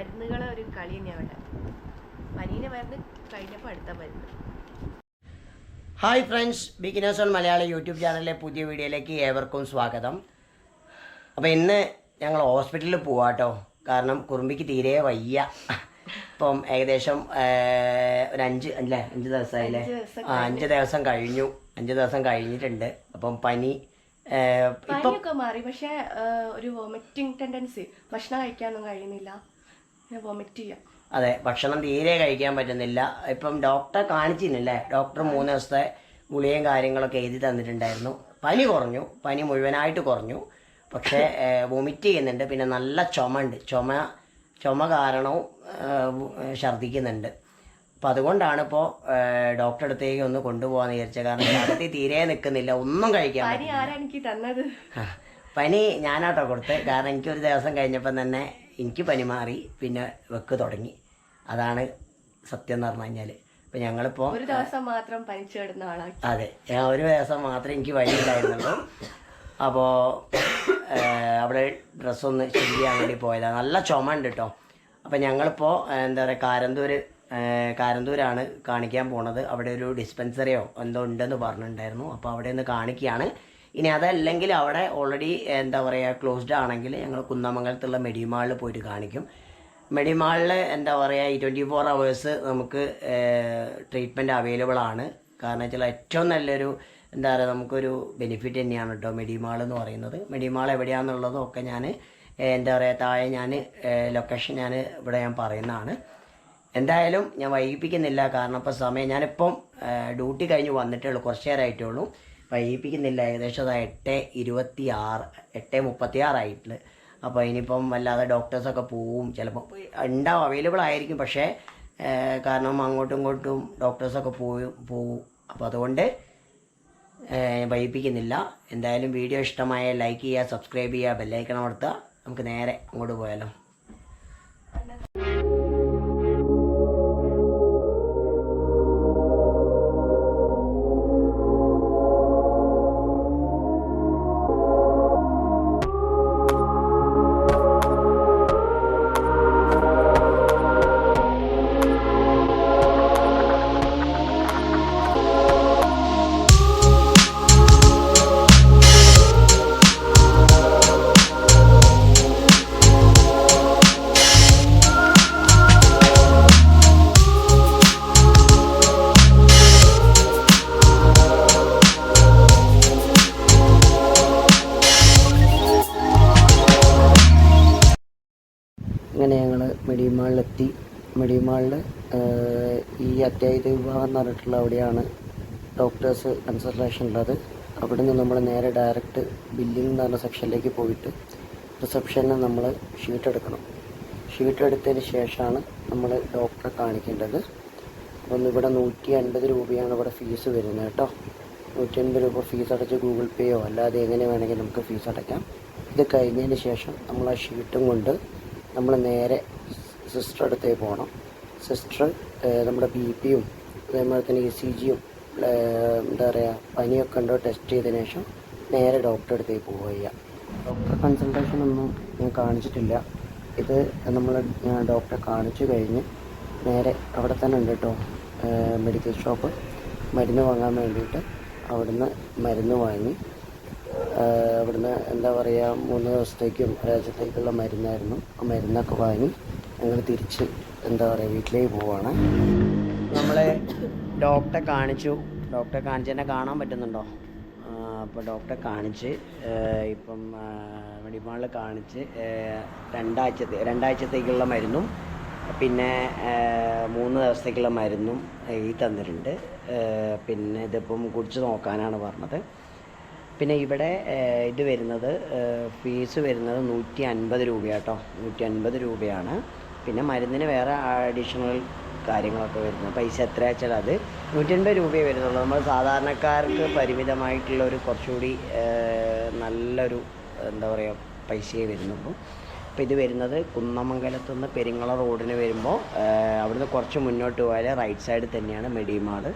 മരുന്നുകളെ ഒരു കളി തന്നെയാണ് അവിടെ. പനീനെ മരുന്ന് കഴിഞ്ഞപ്പോൾ അടുത്ത മരുന്ന്. Hi friends, beginners on Malayalam YouTube ചാനലിലെ പുതിയ വീഡിയോയിലേക്ക് ഏവർക്കും സ്വാഗതം. അപ്പോൾ ഇന്ന് ഞങ്ങൾ ഹോസ്പിറ്റലിൽ പോവാട്ടോ. കാരണം കുറുമ്പിക്ക് തീരെ വയ്യ. ഇപ്പം ഏകദേശം ഒരു 5 ദിവസമായില്ലേ? 5 ദിവസം കഴിഞ്ഞു. 5 ദിവസം കഴിഞ്ഞിട്ടുണ്ട്. അപ്പം പനിയൊക്കെ മാറി, പക്ഷേ ഒരു വോമിറ്റിംഗ് ടെൻഡൻസി. ഭക്ഷണം കഴിക്കാനൊന്നും കഴിയുന്നില്ല, വോമിറ്റ് ചെയ്യാം. അതെ, ഭക്ഷണം തീരെ കഴിക്കാൻ പറ്റുന്നില്ല. ഇപ്പം ഡോക്ടറെ കാണിച്ചിരുന്നില്ലേ? ഡോക്ടർ 3 ദിവസത്തെ ഗുളികയും കാര്യങ്ങളൊക്കെ എഴുതി തന്നിട്ടുണ്ടായിരുന്നു. പനി കുറഞ്ഞു, പനി മുഴുവനായിട്ട് കുറഞ്ഞു. പക്ഷേ വൊമിറ്റ് ചെയ്യുന്നുണ്ട്. പിന്നെ നല്ല ചുമ കാരണവും ഛർദ്ദിക്കുന്നുണ്ട്. അപ്പം അതുകൊണ്ടാണ് ഇപ്പോൾ ഡോക്ടറെ അടുത്തേക്ക് ഒന്ന് കൊണ്ടുപോകാമെന്ന് വിചാരിച്ചത്. കാരണം ഛർദ്ദി തീരെ നിൽക്കുന്നില്ല, ഒന്നും കഴിക്കാൻ തന്നത്. പനി ഞാനാട്ടോ കൊടുത്തത്. കാരണം എനിക്കൊരു ദിവസം കഴിഞ്ഞപ്പം തന്നെ എനിക്ക് പനി മാറി, പിന്നെ വെക്ക് തുടങ്ങി. അതാണ് സത്യം എന്ന് പറഞ്ഞു കഴിഞ്ഞാൽ. അപ്പം ഞങ്ങളിപ്പോൾ ഒരു ദിവസം മാത്രം പനിച്ചു കിടന്ന ആളാണ്. അതെ, ഞാൻ ഒരു ദിവസം മാത്രമേ എനിക്ക് പനി ഉണ്ടായിരുന്നുള്ളൂ. അപ്പോൾ അവിടെ ഡ്രസ്സൊന്ന് ശരിയാൻ വേണ്ടി പോയതാണ്. നല്ല ചുമ ഉണ്ട് കേട്ടോ. അപ്പം ഞങ്ങളിപ്പോൾ എന്താ പറയുക, കാരന്തൂരാണ് കാണിക്കാൻ പോണത്. അവിടെ ഒരു ഡിസ്പെൻസറിയോ എന്തോ ഉണ്ടെന്ന് പറഞ്ഞിട്ടുണ്ടായിരുന്നു. അപ്പോൾ അവിടെ ഒന്ന് കാണിക്കുകയാണ്. ഇനി അതല്ലെങ്കിൽ അവിടെ ഓൾറെഡി എന്താ പറയുക ക്ലോസ്ഡ് ആണെങ്കിൽ ഞങ്ങൾ കുന്നമംഗലത്തുള്ള മെഡിമാളിൽ പോയിട്ട് കാണിക്കും. മെഡിമാളിൽ എന്താ പറയുക 24 hours നമുക്ക് ട്രീറ്റ്മെൻറ്റ് അവൈലബിൾ ആണ്. കാരണം വെച്ചാൽ ഏറ്റവും നല്ലൊരു എന്താ പറയുക നമുക്കൊരു ബെനിഫിറ്റ് തന്നെയാണ് കേട്ടോ മെഡിമാൾ എന്ന് പറയുന്നത്. മെഡിമാൾ എവിടെയാണെന്നുള്ളതും ഒക്കെ ഞാൻ എന്താ പറയുക താഴെ ഞാൻ ലൊക്കേഷൻ ഇവിടെ ഞാൻ പറയുന്നതാണ്. എന്തായാലും ഞാൻ വൈകിപ്പിക്കുന്നില്ല. കാരണം ഇപ്പോൾ സമയം ഞാനിപ്പം ഡ്യൂട്ടി കഴിഞ്ഞ് വന്നിട്ടേ ഉള്ളൂ, കുറച്ച് നേരമായിട്ടേ ഉള്ളൂ. വൈകിപ്പിക്കുന്നില്ല. ഏകദേശം 8:36 ആയിട്ടുള്ളൂ. അപ്പോൾ ഇനിയിപ്പം വല്ലാതെ ഡോക്ടേഴ്സൊക്കെ പോവും, ചിലപ്പോൾ ഉണ്ടാവും, അവൈലബിൾ ആയിരിക്കും. പക്ഷേ കാരണം അങ്ങോട്ടും ഇങ്ങോട്ടും ഡോക്ടേഴ്സൊക്കെ പോവും. അപ്പോൾ അതുകൊണ്ട് വൈകിപ്പിക്കുന്നില്ല. എന്തായാലും വീഡിയോ ഇഷ്ടമായ ലൈക്ക് ചെയ്യുക, സബ്സ്ക്രൈബ് ചെയ്യുക, ബെല്ലൈക്കൺ അമർത്തുക. നമുക്ക് നേരെ അങ്ങോട്ട് പോയാലോ. അങ്ങനെ ഞങ്ങൾ മെഡിമാളിലെത്തി. മെഡിമാളിൽ ഈ അത്യാഹിത വിഭാഗം എന്ന് പറഞ്ഞിട്ടുള്ള അവിടെയാണ് ഡോക്ടേഴ്സ് കൺസൾട്ടേഷൻ ഉള്ളത്. അവിടെ നിന്ന് നമ്മൾ നേരെ ഡയറക്റ്റ് ബില്ലിംഗ് എന്ന് പറഞ്ഞ സെക്ഷനിലേക്ക് പോയിട്ട് റിസപ്ഷനിൽ നമ്മൾ ഷീറ്റ് എടുക്കണം. ഷീറ്റ് എടുത്തതിന് ശേഷമാണ് നമ്മൾ ഡോക്ടറെ കാണിക്കേണ്ടത്. അപ്പം ഇവിടെ 150 രൂപയാണ് ഇവിടെ ഫീസ് വരുന്നത് കേട്ടോ. 150 രൂപ ഫീസ് അടച്ച് ഗൂഗിൾ പേയോ അല്ലാതെ എങ്ങനെ വേണമെങ്കിൽ നമുക്ക് ഫീസ് അടയ്ക്കാം. ഇത് കഴിഞ്ഞതിന് ശേഷം നമ്മൾ ആ ഷീറ്റും കൊണ്ട് നമ്മൾ നേരെ സിസ്റ്റർ അടുത്തേക്ക് പോകണം. സിസ്റ്റർ നമ്മുടെ BP-യും അതേപോലെ തന്നെ ECG-യും എന്താ പറയുക പനിയൊക്കെ ഉണ്ടോ ടെസ്റ്റ് ചെയ്തതിന് ശേഷം നേരെ ഡോക്ടറെ അടുത്തേക്ക് പോവുക ചെയ്യുക. ഡോക്ടർ കൺസൾട്ടേഷനൊന്നും ഞാൻ കാണിച്ചിട്ടില്ല. ഇത് നമ്മൾ ഡോക്ടറെ കാണിച്ചു കഴിഞ്ഞ് നേരെ അവിടെ തന്നെ ഉണ്ട് കേട്ടോ മെഡിക്കൽ ഷോപ്പ്. മരുന്ന് വാങ്ങാൻ വേണ്ടിയിട്ട് അവിടുന്ന് മരുന്ന് വാങ്ങി അവിടുന്ന് എന്താ പറയുക 3 ദിവസത്തേക്കും ഒരാഴ്ചത്തേക്കുള്ള മരുന്നായിരുന്നു. ആ മരുന്നൊക്കെ വാങ്ങി ഞങ്ങൾ തിരിച്ച് എന്താ പറയുക വീട്ടിലേക്ക് പോവുകയാണ്. നമ്മൾ ഡോക്ടറെ കാണിച്ചതിനെ കാണാൻ പറ്റുന്നുണ്ടോ? അപ്പോൾ ഡോക്ടറെ കാണിച്ച് ഇപ്പം മെഡിമാളിൽ കാണിച്ച് 2 ആഴ്ചത്തേക്കുള്ള മരുന്നും പിന്നെ 3 ദിവസത്തേക്കുള്ള മരുന്നും എഴുതി തന്നിട്ടുണ്ട്. പിന്നെ ഇതിപ്പം കുടിച്ച് നോക്കാനാണ് പറഞ്ഞത്. പിന്നെ ഇവിടെ ഇത് വരുന്നത് ഫീസ് വരുന്നത് 150 രൂപയാട്ടോ. 150 രൂപയാണ്. പിന്നെ മരുന്നിന് വേറെ അഡീഷണൽ കാര്യങ്ങളൊക്കെ വരുന്നത്. പൈസ എത്ര വെച്ചാൽ അത് 150 രൂപയെ വരുന്നുള്ളൂ. നമ്മൾ സാധാരണക്കാർക്ക് പരിമിതമായിട്ടുള്ള ഒരു കുറച്ചുകൂടി നല്ലൊരു എന്താ പറയുക പൈസയെ വരുന്നുള്ളൂ. അപ്പോൾ ഇത് വരുന്നത് കുന്നമംഗലത്തുനിന്ന് പെരിങ്ങള റോഡിന് വരുമ്പോൾ അവിടുന്ന് കുറച്ച് മുന്നോട്ട് പോയാൽ റൈറ്റ് സൈഡിൽ തന്നെയാണ് മെഡിമാൾ.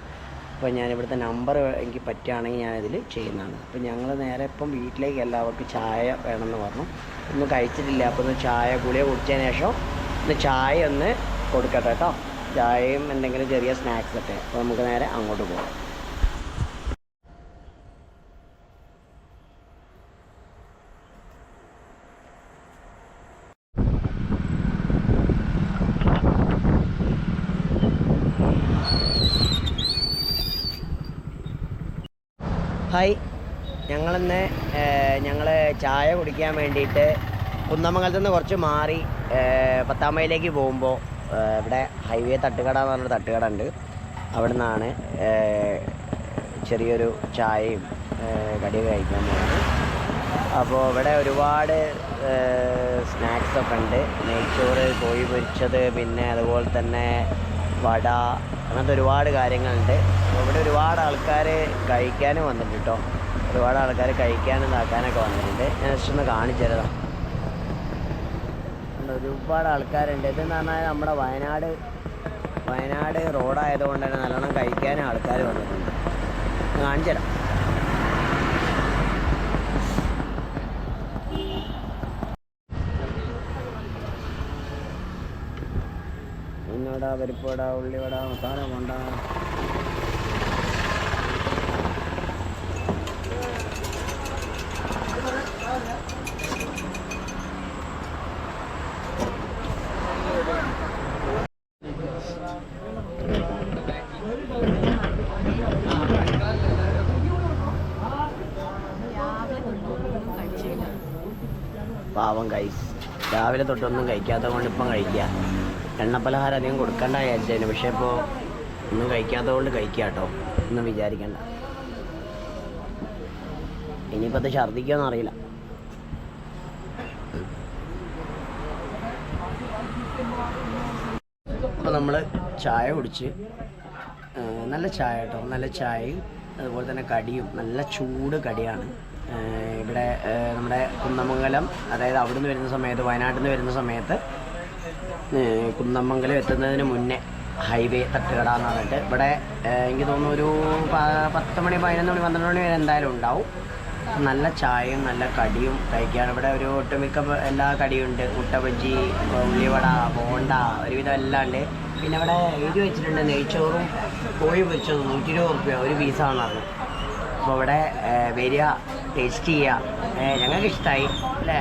അപ്പോൾ ഞാനിവിടുത്തെ നമ്പർ എനിക്ക് പറ്റുകയാണെങ്കിൽ ഞാനതിൽ ചെയ്യുന്നതാണ്. അപ്പോൾ ഞങ്ങൾ നേരെ ഇപ്പം വീട്ടിലേക്ക് എല്ലാവർക്കും ചായ വേണമെന്ന് പറഞ്ഞു. ഒന്നും കഴിച്ചിട്ടില്ല. അപ്പോൾ ഒന്ന് ചായ ഗുളിക കുടിച്ചതിന് ശേഷം ഒന്ന് ചായ ഒന്ന് കൊടുക്കട്ടെ കേട്ടോ. ചായയും എന്തെങ്കിലും ചെറിയ സ്നാക്സ് ഒക്കെ. അപ്പോൾ നമുക്ക് നേരെ അങ്ങോട്ട് പോകാം. ഹായ്, ഞങ്ങളിന്ന് ഞങ്ങൾ ചായ കുടിക്കാൻ വേണ്ടിയിട്ട് കുന്നമംഗലത്ത് നിന്ന് കുറച്ച് മാറി 10-ാം മൈലിലേക്ക് പോകുമ്പോൾ ഇവിടെ ഹൈവേ തട്ടുകട എന്ന് പറഞ്ഞൊരു തട്ടുകട ഉണ്ട്. അവിടെ നിന്നാണ് ചെറിയൊരു ചായയും കടിയൊക്കെ കഴിക്കാൻ പോകുന്നത്. അപ്പോൾ ഇവിടെ ഒരുപാട് സ്നാക്സൊക്കെ ഉണ്ട്. നെയ്ച്ചോറ്, കോഴി പൊരിച്ചത്, പിന്നെ അതുപോലെ തന്നെ വട, അങ്ങനത്തെ ഒരുപാട് കാര്യങ്ങളുണ്ട്. അപ്പോൾ ഇവിടെ ഒരുപാട് ആൾക്കാർ കഴിക്കാനും വന്നിട്ടുണ്ട് കേട്ടോ. ഒരുപാട് ആൾക്കാർ കഴിക്കാനും ഇതാക്കാനൊക്കെ വന്നിട്ടുണ്ട്. ഞാൻ ജസ്റ്റ് ഒന്ന് കാണിച്ചു തരാം. ഒരുപാട് ആൾക്കാരുണ്ട്. ഇതെന്ന് പറഞ്ഞാൽ നമ്മുടെ വയനാട് റോഡായതുകൊണ്ട് തന്നെ നല്ലോണം കഴിക്കാനും ആൾക്കാർ വന്നിട്ടുണ്ട്. കാണിച്ചു തരാം. ഉന്നോട, പരിപ്പുവട, ഉള്ളിവട, മസാല കൊണ്ട, പാവം കൈസ് രാവിലെ തൊട്ടൊന്നും കഴിക്കാത്തത് കൊണ്ട് ഇപ്പം കഴിക്കുക. എണ്ണപ്പലഹാരം അധികം കൊടുക്കണ്ട വിചാരിച്ചതിന്, പക്ഷേ ഇപ്പോൾ ഒന്നും കഴിക്കാത്തത് കൊണ്ട് കഴിക്കുക കേട്ടോ. ഒന്നും വിചാരിക്കണ്ട. ഇനിയിപ്പോൾ അത് ഛർദ്ദിക്കുമെന്ന് അറിയില്ല. അപ്പോൾ നമ്മൾ ചായ കുടിച്ച്, നല്ല ചായ കേട്ടോ. നല്ല ചായയും അതുപോലെ തന്നെ കടിയും, നല്ല ചൂട് കടിയാണ്. ഇവിടെ നമ്മുടെ കുന്നമംഗലം, അതായത് അവിടെ നിന്ന് വരുന്ന സമയത്ത്, വയനാട്ടിൽ നിന്ന് വരുന്ന സമയത്ത് കുന്നമംഗലം എത്തുന്നതിന് മുന്നേ ഹൈവേ തട്ടുകട എന്ന് പറഞ്ഞിട്ട് ഇവിടെ എനിക്ക് തോന്നുന്നു ഒരു 10 മണി, 11 മണി, 12 മണി വരെ എന്തായാലും ഉണ്ടാവും. നല്ല ചായയും നല്ല കടിയും കഴിക്കാൻ ഇവിടെ ഒരു ഒട്ടുമിക്ക എല്ലാ കടിയുണ്ട്. മുട്ട ബജ്ജി, ഉള്ളിവട, ബോണ്ട, ഒരുവിധം എല്ലാം ഉണ്ട്. പിന്നെ ഇവിടെ എഴുതി വെച്ചിട്ടുണ്ട് നെയ്ച്ചോറും കോഴി പൊരിച്ചതും 120 റുപ്യ ഒരു പീസാണെന്ന് പറഞ്ഞു. അപ്പോൾ ഇവിടെ വരിക, ടേസ്റ്റ് ചെയ്യുക. ഞങ്ങൾക്ക് ഇഷ്ടമായി അല്ലേ?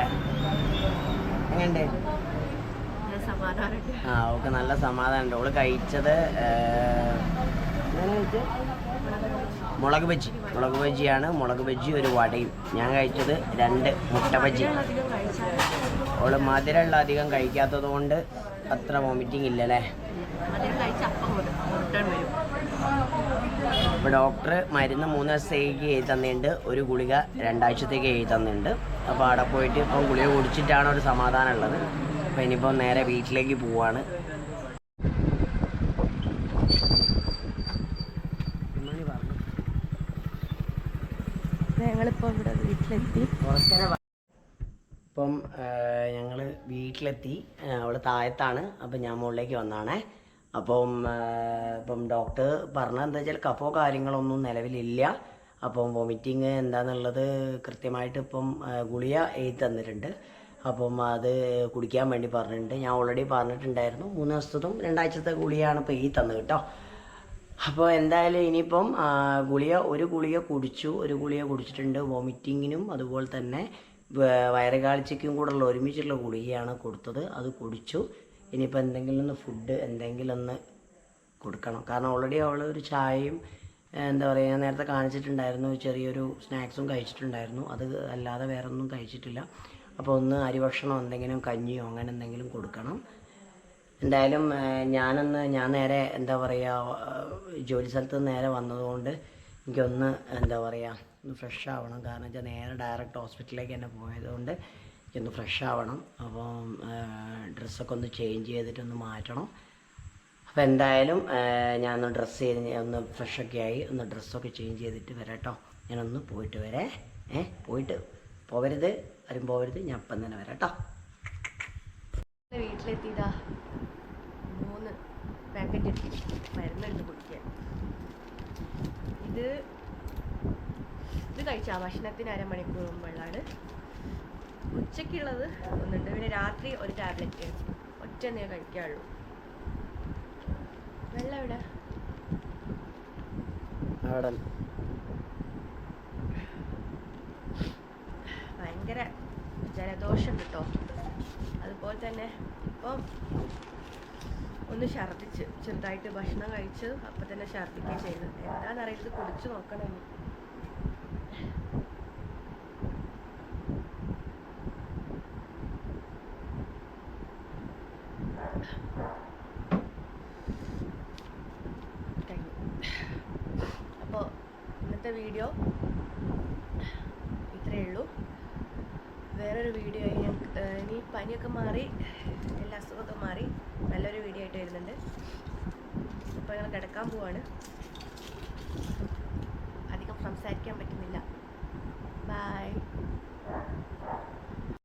എങ്ങനെയുണ്ട്? ഓക്കെ, നല്ല സമാധാനമുണ്ട്. അവള് കഴിച്ചത് മുളക് ബജ്ജിയാണ്. മുളക് ബജ്ജി ഒരു വടയും. ഞാൻ കഴിച്ചത് 2 മുട്ട ബജ്ജി. അവള് മധുരമുള്ള അധികം കഴിക്കാത്തത് കൊണ്ട് അത്ര വോമിറ്റിംഗ് ഇല്ലല്ലേ? ഇപ്പോൾ ഡോക്ടർ മരുന്ന് 3 ദിവസത്തേക്ക് എഴുതി തന്നിട്ടുണ്ട്. ഒരു ഗുളിക 2 ആഴ്ചത്തേക്ക് എഴുതി തന്നിട്ടുണ്ട്. അപ്പോൾ അവിടെ പോയിട്ട് ഇപ്പം ഗുളിക കുടിച്ചിട്ടാണ് ഒരു സമാധാനം ഉള്ളത്. അപ്പോൾ ഇനിയിപ്പോൾ നേരെ വീട്ടിലേക്ക് പോവാണ്. ഞങ്ങളിപ്പോൾ ഇവിടെ വീട്ടിലെത്തി. ഇപ്പം ഞങ്ങൾ വീട്ടിലെത്തി. അവൾ താഴത്താണ്, അപ്പം ഞാൻ മുകളിലേക്ക് വന്നാണേ. ഇപ്പം ഡോക്ടർ പറഞ്ഞത് എന്താ വെച്ചാൽ കഫോ കാര്യങ്ങളൊന്നും നിലവിലില്ല. അപ്പം വോമിറ്റിങ് എന്താണെന്നുള്ളത് കൃത്യമായിട്ട് ഇപ്പം ഗുളിക എഴുതി തന്നിട്ടുണ്ട്. അപ്പം അത് കുടിക്കാൻ വേണ്ടി പറഞ്ഞിട്ടുണ്ട്. ഞാൻ ഓൾറെഡി പറഞ്ഞിട്ടുണ്ടായിരുന്നു 3 ദിവസത്തും 2 ആഴ്ചത്തെ ഗുളികയാണ് ഇപ്പോൾ എഴുതി തന്നത് കേട്ടോ. അപ്പോൾ എന്തായാലും ഇനിയിപ്പം ഒരു ഗുളിക കുടിച്ചിട്ടുണ്ട്. വോമിറ്റിങ്ങിനും അതുപോലെ തന്നെ വയറുകാഴ്ചയ്ക്കും കൂടെയുള്ള ഒരുമിച്ചുള്ള ഗുളികയാണ് കൊടുത്തത്. അത് കുടിച്ചു. ഇനിയിപ്പോൾ എന്തെങ്കിലും ഒന്ന് കൊടുക്കണം. കാരണം ഓൾറെഡി അവൾ ഒരു ചായയും എന്താ പറയുക, ഞാൻ നേരത്തെ കാണിച്ചിട്ടുണ്ടായിരുന്നു, ചെറിയൊരു സ്നാക്സും കഴിച്ചിട്ടുണ്ടായിരുന്നു. അത് അല്ലാതെ വേറെ ഒന്നും കഴിച്ചിട്ടില്ല. അപ്പോൾ ഒന്ന് അരിഭക്ഷണമോ എന്തെങ്കിലും കഞ്ഞിയോ അങ്ങനെ എന്തെങ്കിലും കൊടുക്കണം. എന്തായാലും ഞാൻ നേരെ എന്താ പറയുക, ജോലി സ്ഥലത്ത് നേരെ വന്നതുകൊണ്ട് എനിക്കൊന്ന് എന്താ പറയുക, ഒന്ന് ഫ്രഷ് ആവണം. കാരണം വെച്ചാൽ നേരെ ഡയറക്റ്റ് ഹോസ്പിറ്റലിലേക്ക് തന്നെ പോയതുകൊണ്ട് എനിക്കൊന്ന് ഫ്രഷ് ആവണം. അപ്പം ഡ്രസ്സൊക്കെ ഒന്ന് ചേഞ്ച് ചെയ്തിട്ടൊന്ന് മാറ്റണം. അപ്പോൾ എന്തായാലും ഞാനൊന്ന് ഡ്രസ്സ് ചെയ്ത് ഒന്ന് ഫ്രഷൊക്കെ ആയി ഒന്ന് ഡ്രസ്സൊക്കെ ചേഞ്ച് ചെയ്തിട്ട് വരാം കേട്ടോ. ഞാനൊന്ന് പോയിട്ട് വരേ. പോവരുത്, ആരും പോവരുത്. ഞാൻ അപ്പം തന്നെ വരാം കേട്ടോ. വീട്ടിലെത്തിയതാ. 3 പാക്കറ്റ് എത്തി മരുന്നുണ്ട് കുടിക്കാൻ. ഇത് കഴിച്ചാൽ ഭക്ഷണത്തിന് 1/2 മണിക്കൂർ മുമ്പുള്ളതാണ്. ഉച്ചയ്ക്കുള്ളത് ഒന്നുണ്ട്. പിന്നെ രാത്രി ഒരു ടാബ്ലറ്റ്, ഒറ്റ ഒറ്റ കഴിക്കാറുള്ളൂ. വെള്ളം എവിടെ? ഭയങ്കര ജലദോഷം കിട്ടോ. അതുപോലെ തന്നെ ഇപ്പം ഒന്ന് ഛർദ്ദിച്ച് ചെറുതായിട്ട് ഭക്ഷണം കഴിച്ച് അപ്പം തന്നെ ഛർദ്ദിക്കുകയും ചെയ്തു. എന്താണെന്നറിയത് കുടിച്ചു നോക്കണം. അപ്പോൾ ഇന്നത്തെ വീഡിയോ ഇത്രയേ ഉള്ളൂ. വേറൊരു വീഡിയോ ആയി ഇനി പനിയൊക്കെ മാറി എല്ലാ അസുഖമൊക്കെ മാറി നല്ലൊരു വീഡിയോ ആയിട്ട് വരുന്നുണ്ട്. അപ്പോൾ ഞങ്ങൾ കിടക്കാൻ പോവാണ്. അധികം സംസാരിക്കാൻ പറ്റുന്നില്ല. ബൈ.